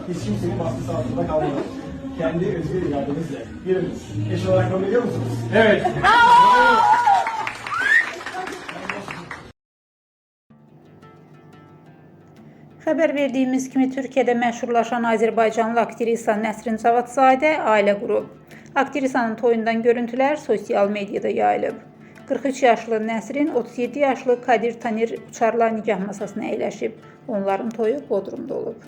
Hiç kimsenin baskısı altında kalmadan kendi özgür iradenizle biriniz. Eş olarak kabul ediyor musunuz? Evet. Xəbər verdiyimiz kimi Türkiyədə məşhurlaşan Azərbaycanlı aktrisa Nəsrin Cavadzadə ailə qurub. Aktrisanın toyundan görüntülər sosial mediada yayılıb. 43 yaşlı Nəsrin 37 yaşlı Kadir Tanir Uçarla nikah masasına əyləşib. Onların toyu Bodrumda olub.